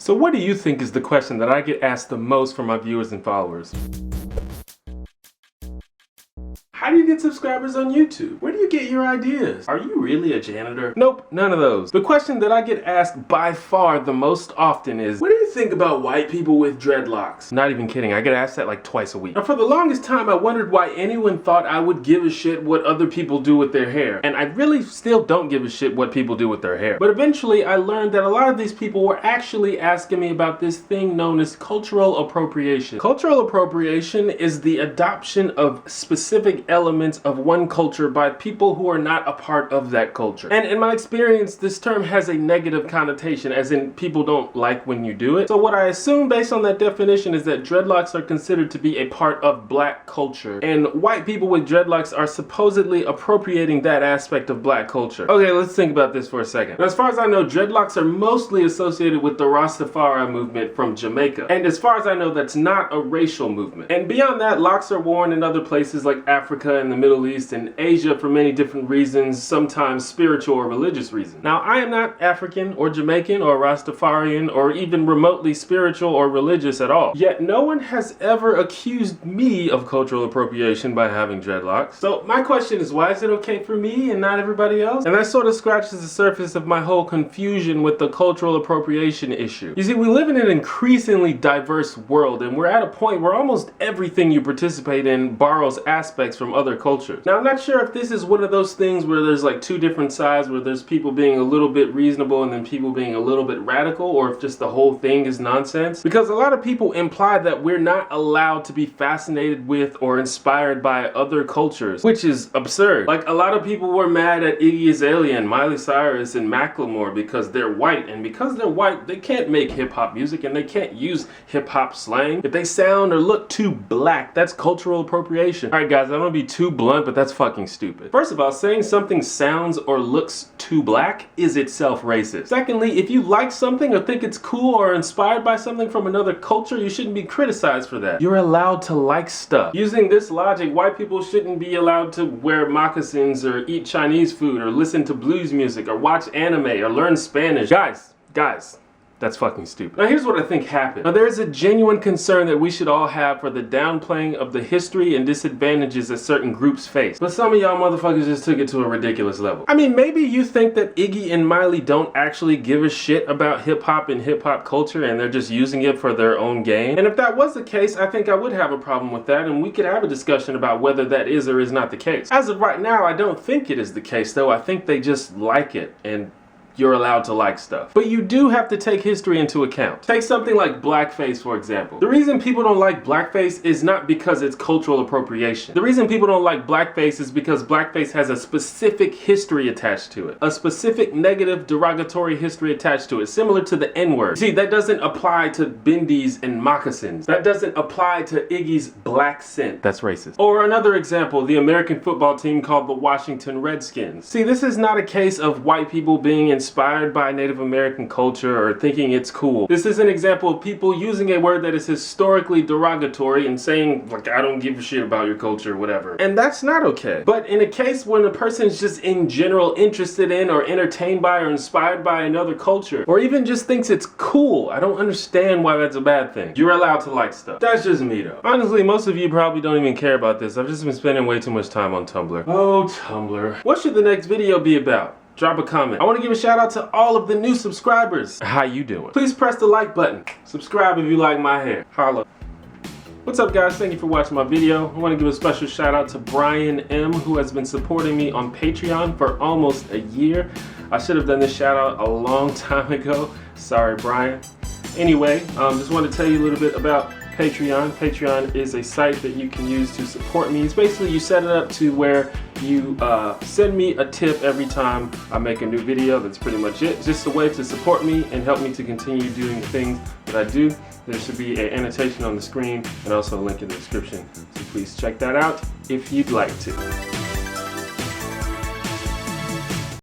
So what do you think is the question that I get asked the most from my viewers and followers? How do you get subscribers on YouTube? Where do you get your ideas? Are you really a janitor? Nope, none of those. The question that I get asked by far the most often is, what do you think about white people with dreadlocks? Not even kidding, I get asked that like twice a week. Now for the longest time I wondered why anyone thought I would give a shit what other people do with their hair. And I really still don't give a shit what people do with their hair. But eventually I learned that a lot of these people were actually asking me about this thing known as cultural appropriation. Cultural appropriation is the adoption of specific elements of one culture by people who are not a part of that culture. And in my experience, this term has a negative connotation, as in people don't like when you do it. So what I assume based on that definition is that dreadlocks are considered to be a part of black culture, and white people with dreadlocks are supposedly appropriating that aspect of black culture. Okay, let's think about this for a second. Now, as far as I know, dreadlocks are mostly associated with the Rastafari movement from Jamaica. And as far as I know, that's not a racial movement. And beyond that, locks are worn in other places like Africa and the Middle East and Asia for many different reasons, sometimes spiritual or religious reasons. Now, I am not African or Jamaican or Rastafarian or even remotely spiritual or religious at all. Yet no one has ever accused me of cultural appropriation by having dreadlocks. So my question is, why is it okay for me and not everybody else? And that sort of scratches the surface of my whole confusion with the cultural appropriation issue. You see, we live in an increasingly diverse world, and we're at a point where almost everything you participate in borrows aspects from other cultures. Now, I'm not sure if this is one of those things where there's like two different sides, where there's people being a little bit reasonable and then people being a little bit radical, or if just the whole thing is nonsense. Because a lot of people imply that we're not allowed to be fascinated with or inspired by other cultures, which is absurd. Like, a lot of people were mad at Iggy Azalea and Miley Cyrus and Macklemore because they're white, and because they're white, they can't make hip-hop music and they can't use hip-hop slang. If they sound or look too black, that's cultural appropriation. Alright guys, I'm gonna be too blunt, but that's fucking stupid. First of all, saying something sounds or looks too black is itself racist. Secondly, if you like something or think it's cool or inspired by something from another culture, you shouldn't be criticized for that. You're allowed to like stuff. Using this logic, white people shouldn't be allowed to wear moccasins or eat Chinese food or listen to blues music or watch anime or learn Spanish. Guys, that's fucking stupid. Now here's what I think happened. Now there is a genuine concern that we should all have for the downplaying of the history and disadvantages that certain groups face. But some of y'all motherfuckers just took it to a ridiculous level. I mean, maybe you think that Iggy and Miley don't actually give a shit about hip-hop and hip-hop culture and they're just using it for their own gain. And if that was the case, I think I would have a problem with that, and we could have a discussion about whether that is or is not the case. As of right now, I don't think it is the case though. I think they just like it, and you're allowed to like stuff. But you do have to take history into account. Take something like blackface, for example. The reason people don't like blackface is not because it's cultural appropriation. The reason people don't like blackface is because blackface has a specific history attached to it. A specific negative, derogatory history attached to it, similar to the N-word. See, that doesn't apply to bindis and moccasins. That doesn't apply to Iggy's black scent. That's racist. Or another example, the American football team called the Washington Redskins. See, this is not a case of white people being inspired by Native American culture or thinking it's cool. This is an example of people using a word that is historically derogatory and saying, like, I don't give a shit about your culture or whatever. And that's not okay. But in a case when a person is just in general interested in or entertained by or inspired by another culture, or even just thinks it's cool, I don't understand why that's a bad thing. You're allowed to like stuff. That's just me though. Honestly, most of you probably don't even care about this. I've just been spending way too much time on Tumblr. Oh, Tumblr. What should the next video be about? Drop a comment. I want to give a shout out to all of the new subscribers. How you doing? Please press the like button. Subscribe if you like my hair. Holla. What's up guys, thank you for watching my video. I want to give a special shout out to Brian M, who has been supporting me on Patreon for almost a year. I should have done this shout out a long time ago. Sorry Brian. Anyway, just want to tell you a little bit about Patreon. Patreon is a site that you can use to support me. It's basically, you set it up to where you send me a tip every time I make a new video. That's pretty much it. It's just a way to support me and help me to continue doing the things that I do. There should be an annotation on the screen and also a link in the description. So please check that out if you'd like to.